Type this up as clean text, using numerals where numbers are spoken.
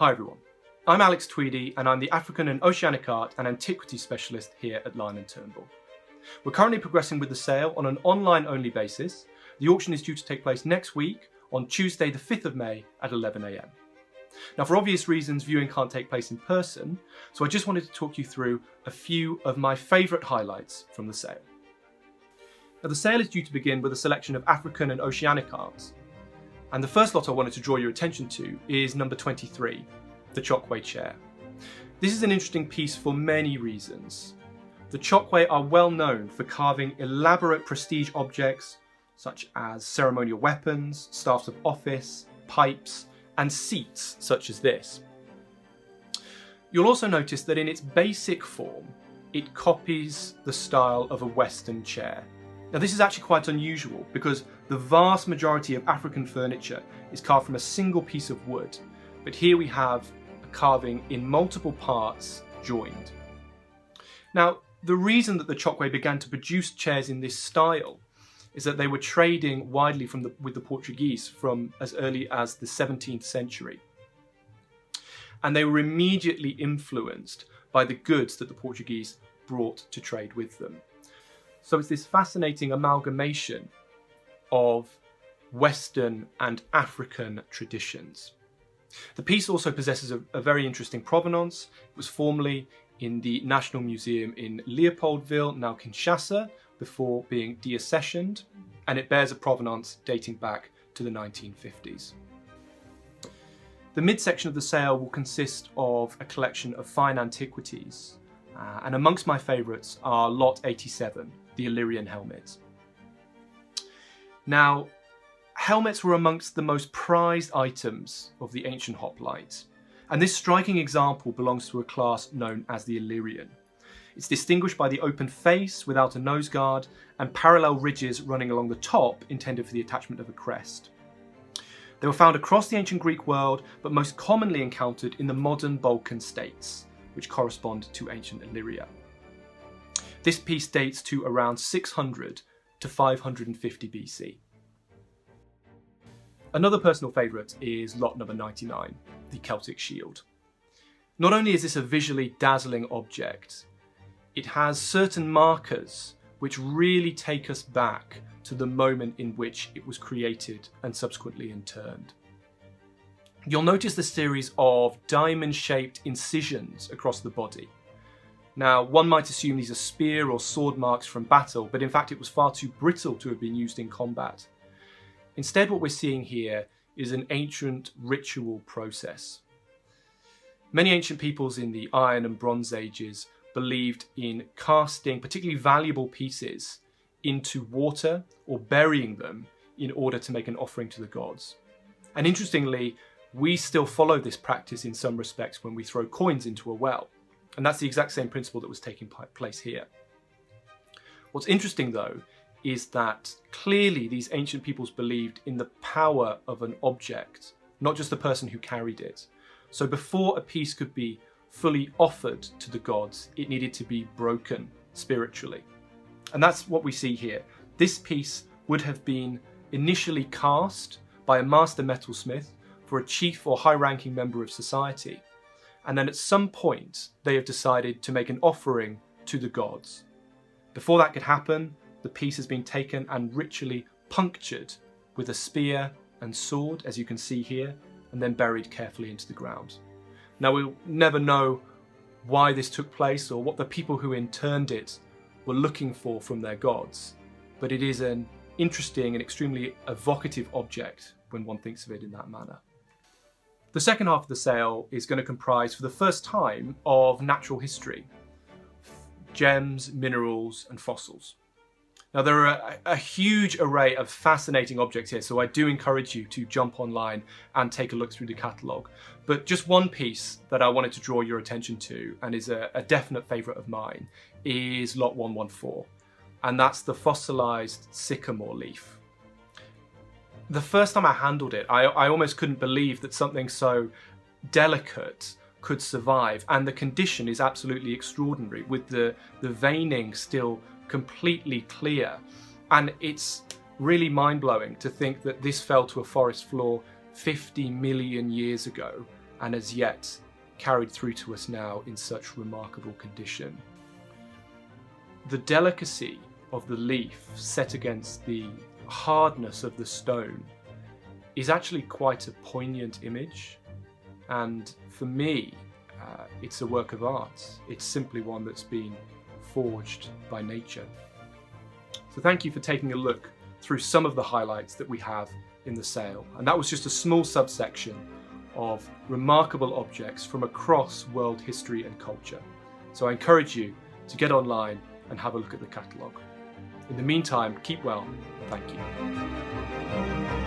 Hi everyone, I'm Alex Tweedy and I'm the African and Oceanic Art and Antiquities Specialist here at Lyon & Turnbull. We're currently progressing with the sale on an online-only basis. The auction is due to take place next week on Tuesday the 5th of May at 11 AM. Now, for obvious reasons, viewing can't take place in person, so I just wanted to talk you through a few of my favourite highlights from the sale. Now, the sale is due to begin with a selection of African and Oceanic arts, and the first lot I wanted to draw your attention to is number 23, the Chokwe chair. This is an interesting piece for many reasons. The Chokwe are well known for carving elaborate prestige objects such as ceremonial weapons, staffs of office, pipes, and seats such as this. You'll also notice that in its basic form, it copies the style of a Western chair. Now, this is actually quite unusual because the vast majority of African furniture is carved from a single piece of wood, but here we have a carving in multiple parts joined. Now, the reason that the Chokwe began to produce chairs in this style is that they were trading widely with the Portuguese from as early as the 17th century. And they were immediately influenced by the goods that the Portuguese brought to trade with them. So it's this fascinating amalgamation of Western and African traditions. The piece also possesses a very interesting provenance. It was formerly in the National Museum in Leopoldville, now Kinshasa, before being deaccessioned, and it bears a provenance dating back to the 1950s. The midsection of the sale will consist of a collection of fine antiquities, and amongst my favourites are Lot 87, the Illyrian Helmet. Now, helmets were amongst the most prized items of the ancient hoplite, and this striking example belongs to a class known as the Illyrian. It's distinguished by the open face without a nose guard and parallel ridges running along the top intended for the attachment of a crest. They were found across the ancient Greek world, but most commonly encountered in the modern Balkan states, which correspond to ancient Illyria. This piece dates to around 600 to 550 BC. Another personal favourite is lot number 99, the Celtic Shield. Not only is this a visually dazzling object, it has certain markers which really take us back to the moment in which it was created and subsequently interned. You'll notice the series of diamond-shaped incisions across the body. Now, one might assume these are spear or sword marks from battle, but in fact it was far too brittle to have been used in combat. Instead, what we're seeing here is an ancient ritual process. Many ancient peoples in the Iron and Bronze Ages believed in casting particularly valuable pieces into water or burying them in order to make an offering to the gods. And interestingly, we still follow this practice in some respects when we throw coins into a well. And that's the exact same principle that was taking place here. What's interesting though is that clearly these ancient peoples believed in the power of an object, not just the person who carried it. So before a piece could be fully offered to the gods, it needed to be broken spiritually. And that's what we see here. This piece would have been initially cast by a master metalsmith for a chief or high-ranking member of society. And then at some point, they have decided to make an offering to the gods. Before that could happen, the piece has been taken and ritually punctured with a spear and sword, as you can see here, and then buried carefully into the ground. Now, we'll never know why this took place or what the people who interned it were looking for from their gods, but it is an interesting and extremely evocative object when one thinks of it in that manner. The second half of the sale is going to comprise, for the first time, of natural history, gems, minerals, and fossils. Now, there are a huge array of fascinating objects here, so I do encourage you to jump online and take a look through the catalogue. But just one piece that I wanted to draw your attention to, and is a definite favourite of mine, is lot 114, and that's the fossilised sycamore leaf. The first time I handled it, I almost couldn't believe that something so delicate could survive, and the condition is absolutely extraordinary, with the veining still completely clear. And it's really mind-blowing to think that this fell to a forest floor 50 million years ago and as yet carried through to us now in such remarkable condition. The delicacy of the leaf set against the hardness of the stone is actually quite a poignant image, and for me it's a work of art. It's simply one that's been forged by nature. So thank you for taking a look through some of the highlights that we have in the sale, and that was just a small subsection of remarkable objects from across world history and culture. So I encourage you to get online and have a look at the catalogue. In the meantime, keep well. Thank you.